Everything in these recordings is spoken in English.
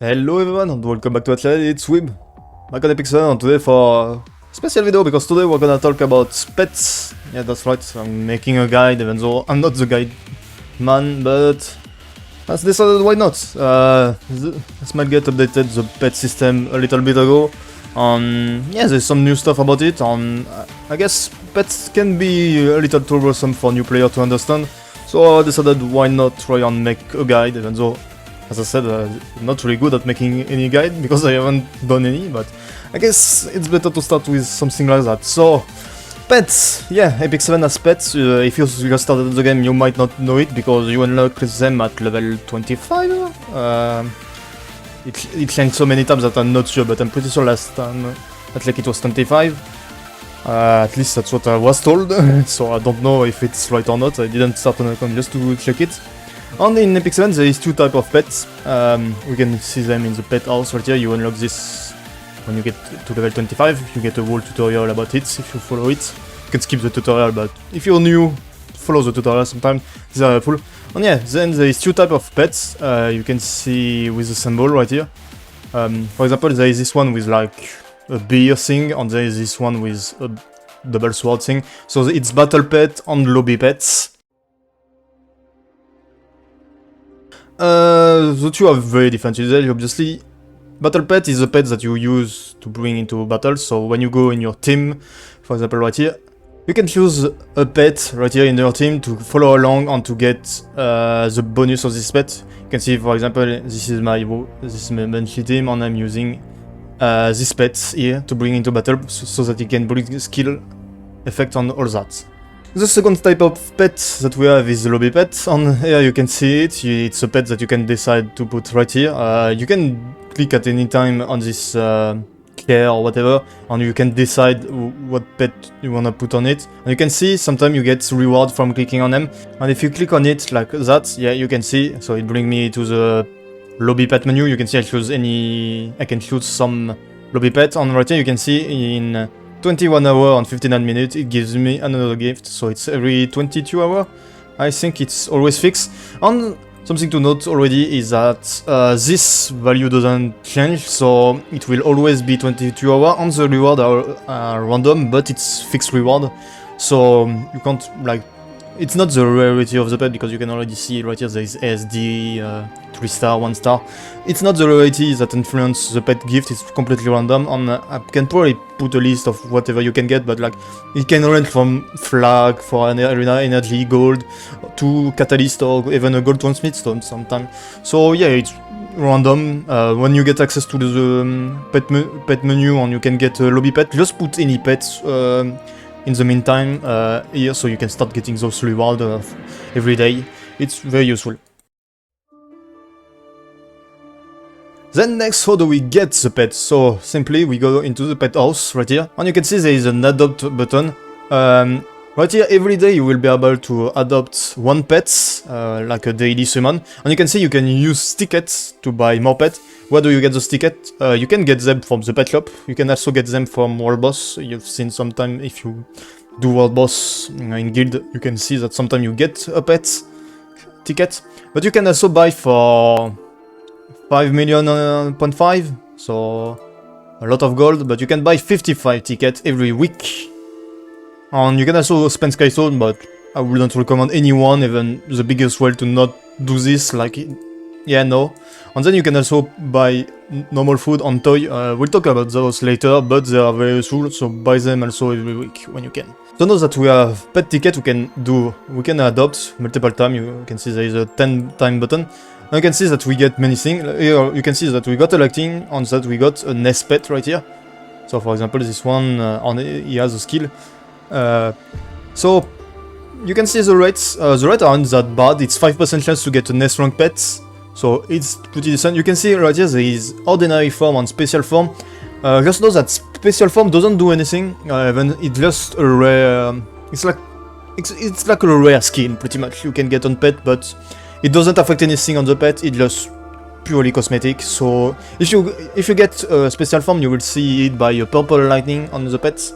Hello everyone and welcome back to It's Wib, back on Epic 7 and today for a special video because today we're gonna talk about pets. Yeah, that's right, I'm making a guide even though I'm not the guide man, but I decided why not. Smilegate updated the pet system a little bit ago. Yeah, there's some new stuff about it. I guess pets can be a little troublesome for new player to understand, so I decided why not try and make a guide even though, as I said, I'm not really good at making any guide because I haven't done any, but I guess it's better to start with something like that. So, pets! Yeah, Epic 7 has pets. If you just started the game, you might not know it because you unlock them at level 25. It changed so many times that I'm not sure, but I'm pretty sure last time it was 25. At least that's what I was told, so I don't know if it's right or not. I didn't start an account just to check it. And in Epic 7 there is two types of pets. We can see them in the pet house right here. You unlock this when you get to level 25. You get a whole tutorial about it if you follow it. You can skip the tutorial, but if you're new, follow the tutorial sometimes. These are helpful. And yeah, then there is two types of pets. You can see with the symbol right here. For example, there is this one with like a beer thing, and there is this one with a double sword thing. So it's battle pet and lobby pets. The two have very different usage, obviously. Battle pet is a pet that you use to bring into battle, so when you go in your team, for example right here, you can choose a pet right here in your team to follow along and to get the bonus of this pet. You can see, for example, this is my monthly team and I'm using this pet here to bring into battle so that it can bring skill effect on all that. The second type of pet that we have is the lobby pet, and here you can see it. It's a pet that you can decide to put right here. You can click at any time on this care or whatever, and you can decide what pet you wanna put on it. And you can see sometimes you get reward from clicking on them, and if you click on it like that, yeah, you can see. So it brings me to the lobby pet menu. You can see I can choose some lobby pet, and right here you can see in 21 hours and 59 minutes it gives me another gift, so it's every 22 hours. I think it's always fixed. And something to note already is that this value doesn't change, so it will always be 22 hours, and the reward are random, but it's fixed reward, so you can't, like, it's not the rarity of the pet because you can already see right here there is ASD, 3 star, 1 star. It's not the rarity that influences the pet gift, it's completely random, and I can probably put a list of whatever you can get, but like, it can range from flag for an arena energy gold to catalyst or even a gold transmit stone sometimes. So yeah, it's random. When you get access to the pet menu and you can get a lobby pet, just put any pets in the meantime here, so you can start getting those rewards every day. It's very useful. Then next, how do we get the pet? So simply we go into the pet house right here, and you can see there is an adopt button. Right here, every day you will be able to adopt one pet, like a daily summon, and you can see you can use tickets to buy more pets. Where do you get those tickets? You can get them from the pet shop. You can also get them from World Boss. You've seen sometime if you do World Boss in Guild, you can see that sometimes you get a pet ticket. But you can also buy for 5 million, 0.5, so a lot of gold, but you can buy 55 tickets every week. And you can also spend Sky Stone, but I wouldn't recommend anyone, even the biggest whale, to not do this, like, yeah, no. And then you can also buy normal food and toy. We'll talk about those later, but they are very useful, so buy them also every week when you can. So now that we have pet ticket, we can adopt multiple times. You can see there is a 10-time button. And you can see that we get many things. Here you can see that we got electing, and that we got a nest pet right here. So for example, this one, he has a skill. So you can see the rates. The rates aren't that bad. It's 5% chance to get a nest rank pet, so it's pretty decent. You can see right here there is ordinary form and special form. Just know that special form doesn't do anything. Even it's just a rare. It's like a rare skin pretty much. You can get on pet, but it doesn't affect anything on the pet. It's just purely cosmetic. So if you get a special form, you will see it by a purple lightning on the pets.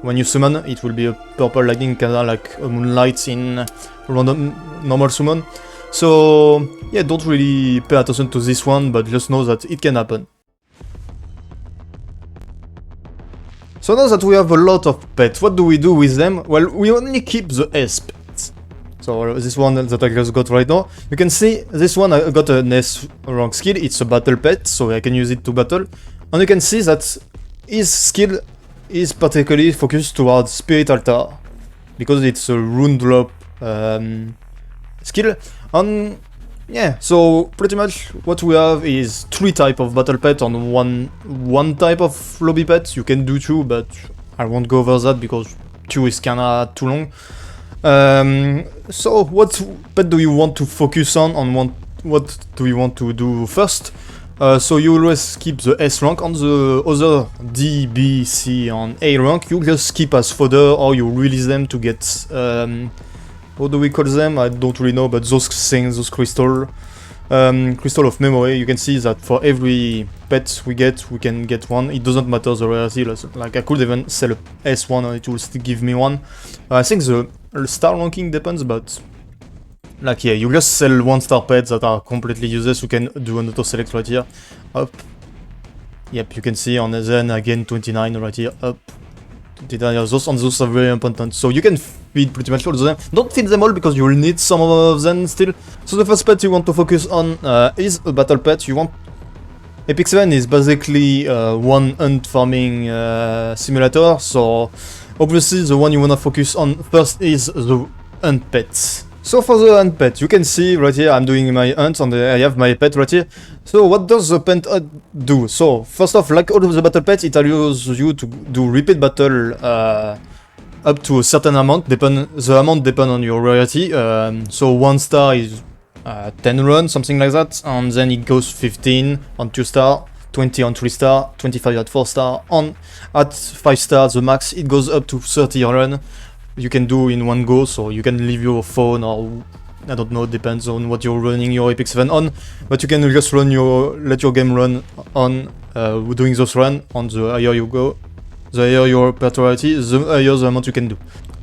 When you summon, it will be a purple lightning, kinda like a moonlight in random normal summon. So yeah, don't really pay attention to this one, but just know that it can happen. So now that we have a lot of pets, what do we do with them? Well, we only keep the S pets. So this one that I just got right now, you can see this one I got an S rank skill, it's a battle pet, so I can use it to battle. And you can see that his skill is particularly focused towards Spirit Altar, because it's a rune drop skill. And yeah, so pretty much what we have is 3 types of battle pet on one type of lobby pet. You can do 2, but I won't go over that because 2 is kinda too long. So what pet do you want to focus on what do you want to do first? So you always keep the S rank. On the other D, B, C and A rank, you just keep as fodder or you release them to get what do we call them? I don't really know, but those things, those crystal of memory. You can see that for every pet we can get 1. It doesn't matter the rarity. Like I could even sell a S1 and it will still give me 1. I think the star ranking depends, but like yeah, you just sell 1-star pets that are completely useless. You can do an auto select right here. Up. Yep, you can see on then again 29 right here. Up. Those are very important. So you can feed pretty much all of them. Don't feed them all because you will need some of them still. So the first pet you want to focus on is a battle pet. You want Epic 7 is basically one hunt farming simulator. So obviously the one you want to focus on first is the hunt pet. So for the hunt pet, you can see right here I'm doing my hunt and I have my pet right here. So what does the pet do? So first off, like all of the battle pets, it allows you to do repeat battle up to a certain amount. The amount depends on your rarity. So 1 star is 10 runs, something like that, and then it goes 15 on 2 star, 20 on 3 star, 25 at 4 star, on at 5 stars the max it goes up to 30 run. You can do in one go, so you can leave your phone or I don't know, depends on what you're running your Epic 7 on, but you can just let your game run on doing those runs. On the higher you go, the higher your priority, the higher the amount you can do.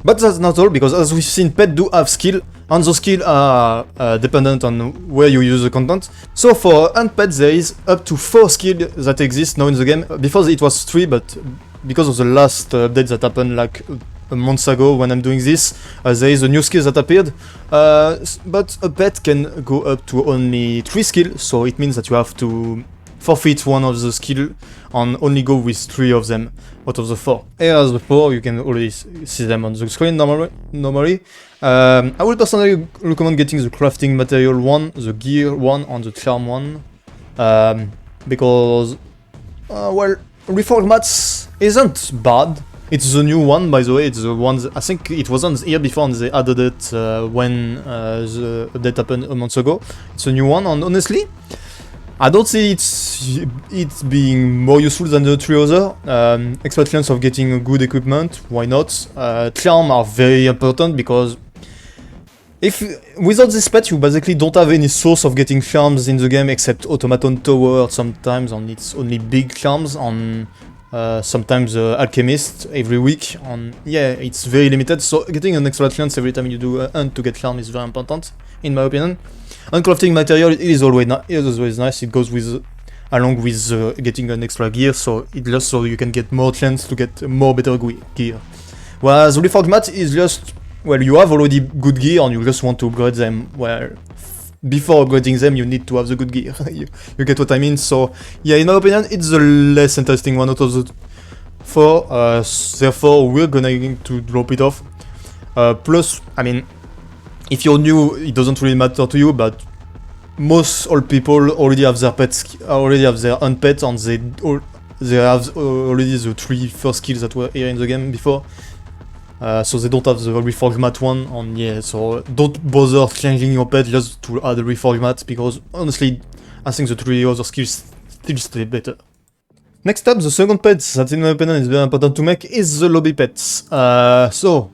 But that's not all, because as we've seen, pets do have skill, and those skills are dependent on where you use the content. So for hunt pets there is up to 4 skills that exist now in the game. Before it was 3, but because of the last update that happened like a month ago when I'm doing this, there is a new skill that appeared, but a pet can go up to only 3 skills, so it means that you have to forfeit one of the skill and only go with 3 of them out of the 4. Here's the 4, you can already see them on the screen normally. I would personally recommend getting the crafting material one, the gear one and the charm one, because, well, reforged mats isn't bad. It's the new one, by the way. It's the one I think it wasn't here before, and they added it when the update happened a month ago. It's a new one, and honestly, I don't see it's being more useful than the 3 other. Expert chance of getting good equipment, why not? Charm are very important because without this pet, you basically don't have any source of getting charms in the game except Automaton Tower sometimes, and it's only big charms on. Sometimes Alchemist every week, and yeah, it's very limited, so getting an extra chance every time you do a hunt to get charm is very important, in my opinion. And crafting material is always nice, it goes along with getting an extra gear, so it just so you can get more chance to get more better gear. Whereas Reforged Mat is just, well, you have already good gear and you just want to upgrade them, well, before upgrading them, you need to have the good gear. you get what I mean? So, yeah, in my opinion, it's the less interesting one out of the 4. Therefore, we're going to drop it off. Plus, I mean, if you're new, it doesn't really matter to you, but most old people already have their pets, already have their hunt pets, and they have already the 3 first skills that were here in the game before. So they don't have the reforged mat one, and yeah, so don't bother changing your pet just to add a reforged mat, because honestly, I think the 3 other skills still stay better. Next up, the second pet that in my opinion is very important to make is the lobby pets. So,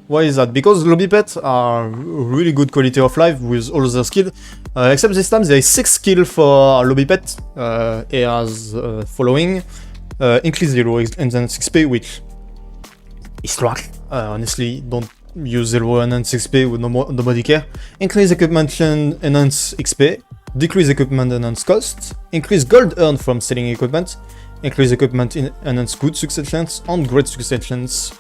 why is that? Because lobby pets are really good quality of life with all their skills, except this time there is 6 skills for lobby pet, as following. Increase 0 and then 6p, which is trash. Honestly, don't use 0 enhance XP with nobody care. Increase equipment enhance XP, decrease equipment enhance cost, increase gold earned from selling equipment, increase equipment enhance good success chance, and great success chance.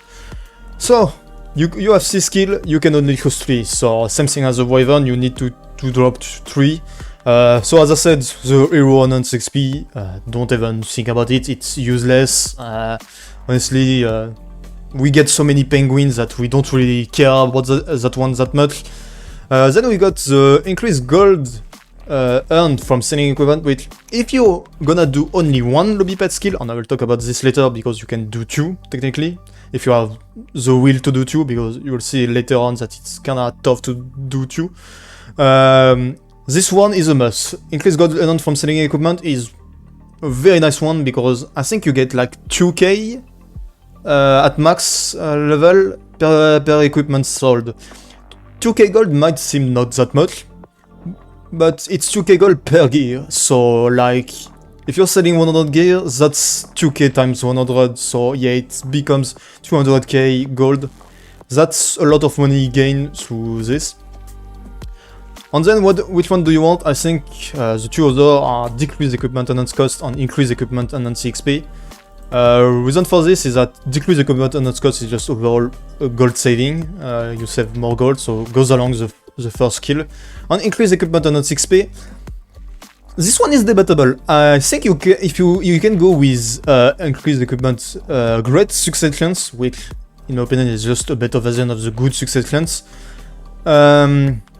So, you have 6 skill, you can only choose 3, so same thing as the Wyvern, you need to drop 3. So as I said, the hero enhance XP, don't even think about it, it's useless. Honestly, we get so many penguins that we don't really care about that one that much. Then we got the increased gold earned from selling equipment, which if you're gonna do only one lobby pet skill, and I will talk about this later because you can do 2 technically, if you have the will to do 2, because you'll see later on that it's kinda tough to do 2. This one is a must. Increased gold earned from selling equipment is a very nice one because I think you get like 2k at max level per equipment sold. 2k gold might seem not that much, but it's 2k gold per gear, so like if you're selling 100 gear, that's 2k times 100, so yeah, it becomes 200k gold. That's a lot of money gained through this. And then which one do you want? I think the 2 other are decrease equipment enhance cost and increase equipment enhance XP. Reason for this is that decrease equipment enhance cost is just overall gold saving. You save more gold, so it goes along the first skill. And increase equipment enhance XP. This one is debatable. I think if you can go with increased equipment great success chance, which in my opinion is just a better version of the good success chance.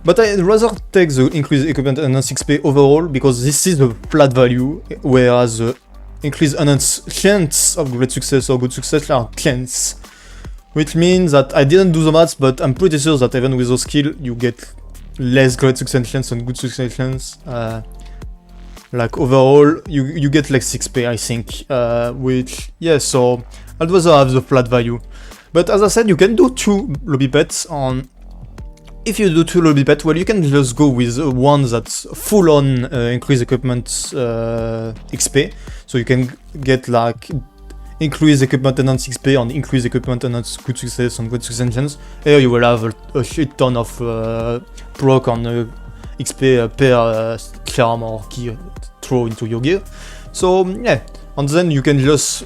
But I'd rather take the increased equipment enhance XP overall because this is a flat value, whereas the increased enhance chance of great success or good success are chance. Which means that I didn't do the maths, but I'm pretty sure that even with those skills you get less great success chance and good success chance. Like overall you get like 6p I think, which yeah, so I'd rather have the flat value. But as I said, you can do 2 lobby pets on. If you do 2 lobby pets, well, you can just go with one that's full on increased equipment XP. So you can get like increase equipment enhance XP and increase equipment enhance good success and good success chance. Here you will have a shit ton of proc on XP per charm or key throw into your gear. So yeah, and then you can just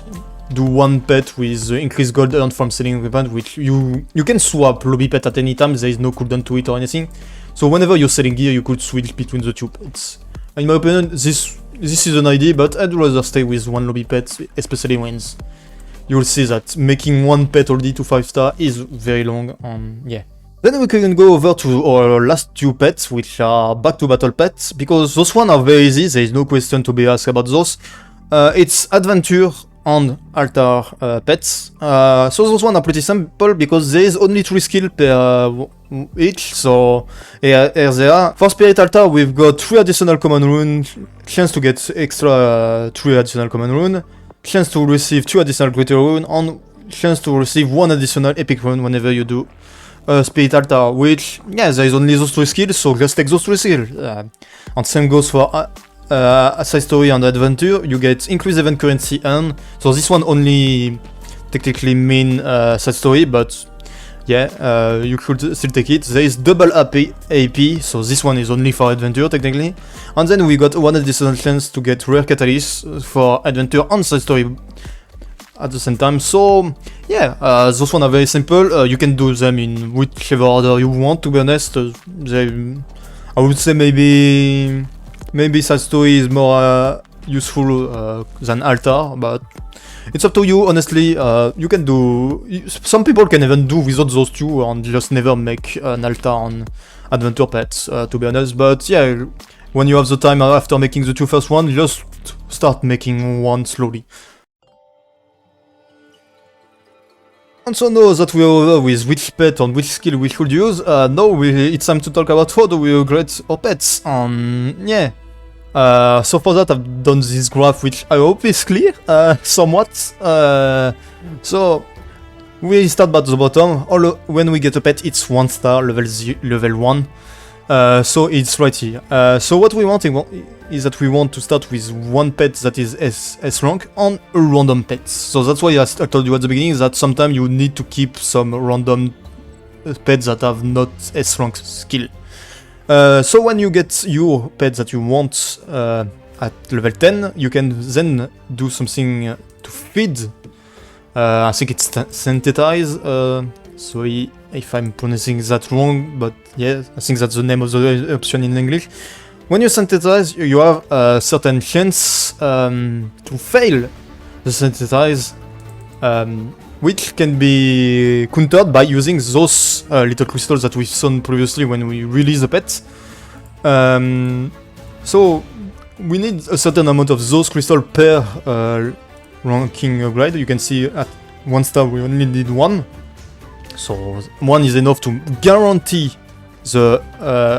do one pet with increased gold earned from selling equipment, which you can swap lobby pet at any time, there is no cooldown to it or anything. So whenever you're selling gear, you could switch between the 2 pets. In my opinion, this is an idea, but I'd rather stay with one lobby pet, especially when you'll see that making one pet already to 5-star is very long, yeah. Then we can go over to our last 2 pets, which are back to battle pets, because those ones are very easy, there is no question to be asked about those. It's adventure and altar pets. So those ones are pretty simple because there is only 3 skills per each, so here they are. For Spirit Altar we've got 3 additional common rune, chance to get extra 3 additional common rune, chance to receive 2 additional greater rune, and chance to receive 1 additional epic rune whenever you do Spirit Altar, which, yeah, there is only those 3 skills, so just take those 3 skills. And same goes for side story and adventure, you get increased event currency earned. So this one only technically mean side story, but yeah, you could still take it. There is double AP, so this one is only for adventure technically. And then we got 1 additional chance to get rare catalyst for adventure and side story at the same time. So yeah, those ones are very simple. You can do them in whichever order you want, to be honest. I would say maybe side story is more useful than altar, but it's up to you, honestly. You can do. Some people can even do without those 2 and just never make an altar on adventure pets, to be honest. But yeah, when you have the time after making the 2 first ones, just start making one slowly. And so now that we're over with which pet and which skill we should use, now it's time to talk about how do we upgrade our pets. Yeah. So for that I've done this graph, which I hope is clear, somewhat. So we start at the bottom. When we get a pet, it's 1 star, level 1. So it's right here. So what we want is that we want to start with 1 pet that is S rank on a random pet. So that's why I told you at the beginning that sometimes you need to keep some random pets that have not S rank skill. So when you get your pet that you want at level 10, you can then do something to feed. I think it's synthesize. Sorry if I'm pronouncing that wrong, but yeah, I think that's the name of the option in English. When you synthesize, you have a certain chance to fail the synthesize, which can be countered by using those little crystals that we've seen previously when we release the pet. So we need a certain amount of those crystals per ranking upgrade. You can see at 1 star we only need 1. So 1 is enough to guarantee the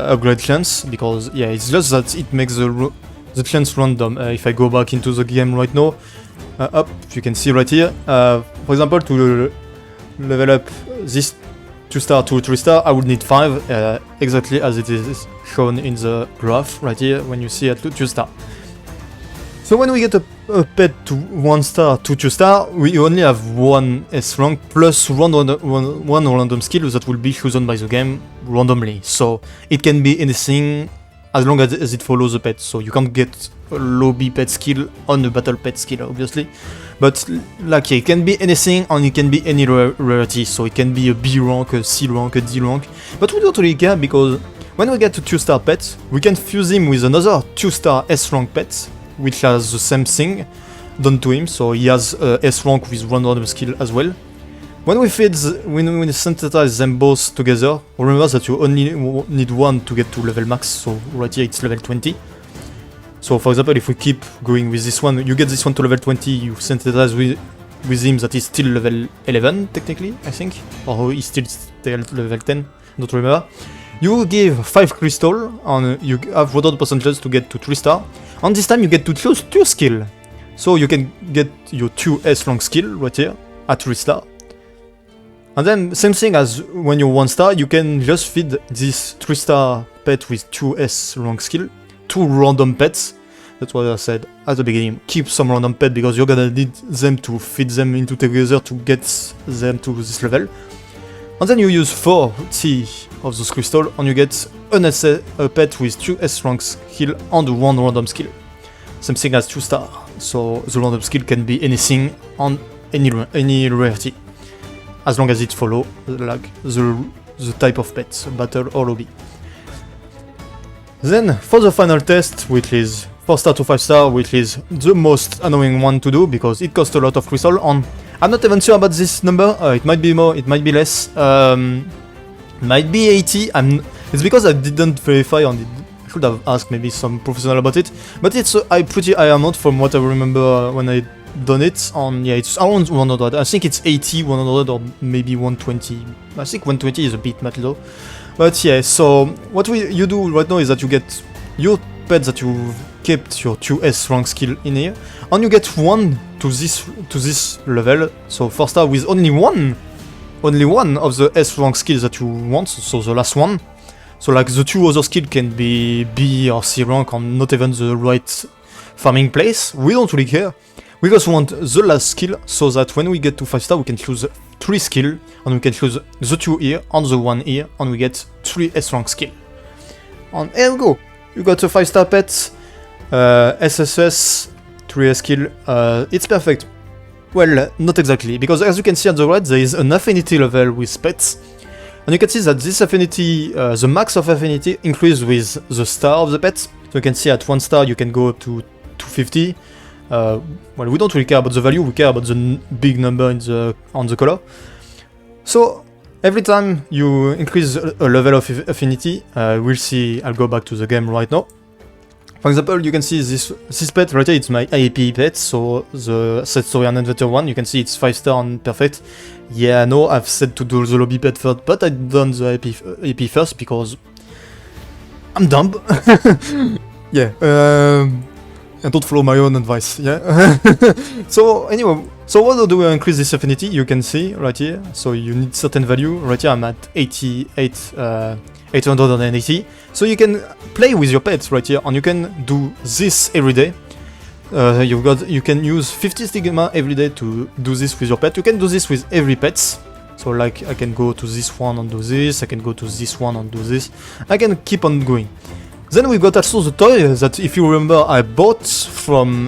upgrade chance, because yeah, it's just that it makes the chance random. If I go back into the game right now, up, you can see right here, for example, to level up this 2 star to 3 star, I would need 5, exactly as it is shown in the graph right here when you see at 2 star. So when we get a pet to 1 star to 2 star, we only have 1 S rank plus one random skill that will be chosen by the game randomly. So it can be anything as long as it follows the pet. So you can't get a low B pet skill on a battle pet skill, obviously. But like yeah, it can be anything and it can be any rarity. So it can be a B rank, a C rank, a D rank. But we don't really care, because when we get to 2 star pet, we can fuse him with another 2 star S rank pet, which has the same thing done to him, so he has S rank with one random skill as well. When we synthesize them both together, remember that you only need 1 to get to level max, so right here it's level 20. So for example, if we keep going with this one, you get this one to level 20, you synthesize with him that is still level 11, technically, I think, or he's still level 10, don't remember. You give 5 crystal, and you have 100% chance to get to 3 star. And this time you get to choose 2 skill. So you can get your 2 S rank skill right here at 3 star. And then same thing as when you're 1 star, you can just feed this 3 star pet with 2 S rank skill, 2 random pets. That's what I said at the beginning. Keep some random pet, because you're gonna need them to feed them into together to get them to this level. And then you use 40 of those crystals, and you get a pet with 2 S rank skill and 1 random skill. Same thing as 2 star. So the random skill can be anything on any rarity, as long as it follows like the type of pet, battle or lobby. Then for the final test, which is 4 star to 5 star, which is the most annoying one to do because it costs a lot of crystal. And I'm not even sure about this number. It might be more, it might be less. Might be 80. It's because I didn't verify on it. I should have asked maybe some professional about it. But it's a pretty high amount from what I remember when I done it. On yeah, it's around 100. I think it's 80, 100, or maybe 120. I think 120 is a bit much though. But yeah, so what you do right now is that you get your pet that you've kept your 2S rank skill in here, and you get 1 to this level. So 4 star with only one of the S rank skills that you want, so the last one. So like the 2 other skills can be B or C rank, and not even the right farming place. We don't really care. We just want the last skill, so that when we get to 5 star we can choose 3 skill, and we can choose the 2 here and the 1 here, and we get 3 S rank skill. And here we go. You got a 5 star pet, SSS, 3 skill. It's perfect. Well, not exactly, because as you can see on the right, there is an affinity level with pets. And you can see that this affinity, the max of affinity, increases with the star of the pet. So you can see at 1 star you can go up to 250. Well, we don't really care about the value, we care about the big number on the color. So every time you increase a level of affinity, we'll see, I'll go back to the game right now. For example, you can see this pet right here, it's my IAP pet, so the Set Story and Adventure one, you can see it's 5 star and perfect. Yeah, I know I've said to do the lobby pet first, but I've done the IAP first because I'm dumb. Yeah, and don't follow my own advice, yeah? So anyway, so what do we increase this affinity? You can see right here, so you need certain value. Right here I'm at 880, so you can play with your pets right here, and you can do this every day. You can use 50 stigma every day to do this with your pet. You can do this with every pet. So like I can go to this one and do this, I can go to this one and do this, I can keep on going. Then we got also the toy that, if you remember, I bought from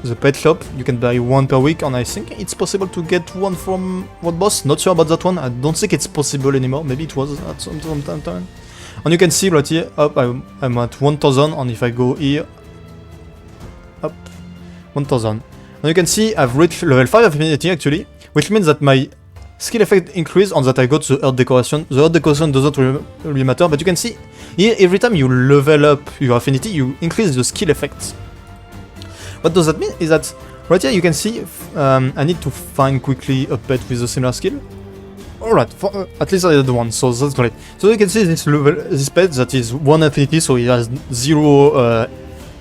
the pet shop. You can buy one per week, and I think it's possible to get one from what boss. Not sure about that one. I don't think it's possible anymore. Maybe it was at some time. And you can see right here, up I'm at 1000, and if I go here, up 1000. And you can see I've reached level 5 affinity actually, which means that my skill effect increased and that I got the earth decoration. The earth decoration doesn't really matter, but you can see here, every time you level up your affinity, you increase the skill effect. What does that mean? Is that right here you can see I need to find quickly a pet with a similar skill. Alright, at least I had one, so that's great. So you can see this pet that is 1 affinity, so he has 0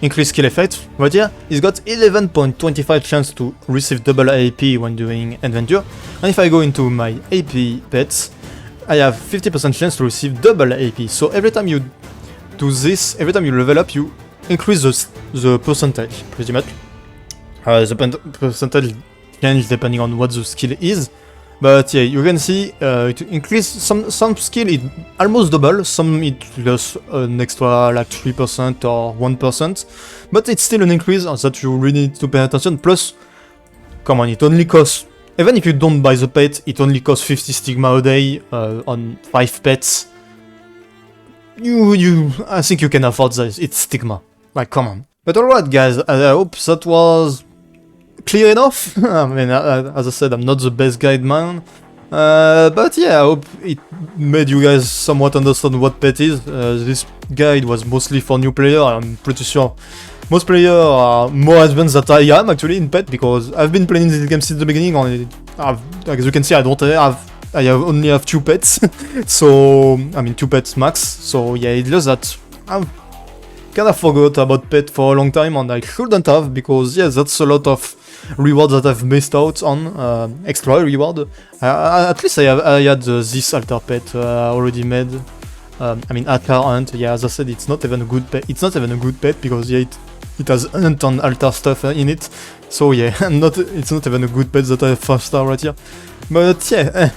increased skill effect. Right here, he's got 11.25 chance to receive double AP when doing adventure. And if I go into my AP pets, I have 50% chance to receive double AP. So every time you do this, every time you level up, you increase the percentage, pretty much. The percentage change depending on what the skill is. But yeah, you can see it increase some skill it almost double, some it just an extra like 3% or 1%, but it's still an increase that you really need to pay attention. Plus, come on, it only costs, even if you don't buy the pet, it only costs 50 stigma a day on 5 pets. I think you can afford this. It's stigma. Like, come on. But alright, guys, I hope that was clear enough. I mean, as I said, I'm not the best guide man, but yeah, I hope it made you guys somewhat understand what pet is. This guide was mostly for new players. I'm pretty sure most players are more advanced than I am actually in pet, because I've been playing this game since the beginning. As you can see, I only have 2 pets, so I mean 2 pets max. So yeah, it's just that I've kind of forgot about pet for a long time, and I shouldn't have, because yeah, that's a lot of rewards that I've missed out on, extra reward. At least I had this altar pet already made. I mean, altar hunt. Yeah, as I said, it's not even a good pet. It's not even a good pet because yeah, it has hunt and altar stuff in it. So yeah, it's not even a good pet that I have 5 star right here. But yeah,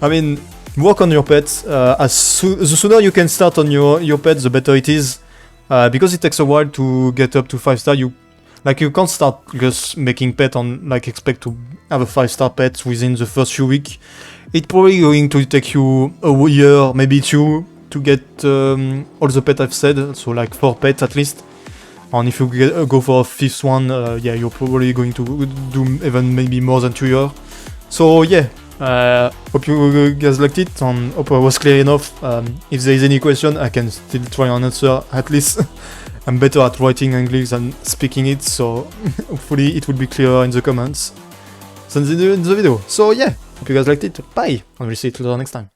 I mean, work on your pets. The sooner you can start on your pet, the better it is. Because it takes a while to get up to 5 star. You can't start just making pet and like expect to have a 5 star pet within the first few weeks. It's probably going to take you a year, maybe 2, to get all the pets I've said, so like 4 pets at least. And if you go for a 5th one, yeah, you're probably going to do even maybe more than 2 years. So yeah, hope you guys liked it, and hope I was clear enough. If there is any question, I can still try and answer. At least I'm better at writing English than speaking it, so hopefully it will be clearer in the comments than in the video. So yeah, hope you guys liked it. Bye, and we'll see you till the next time.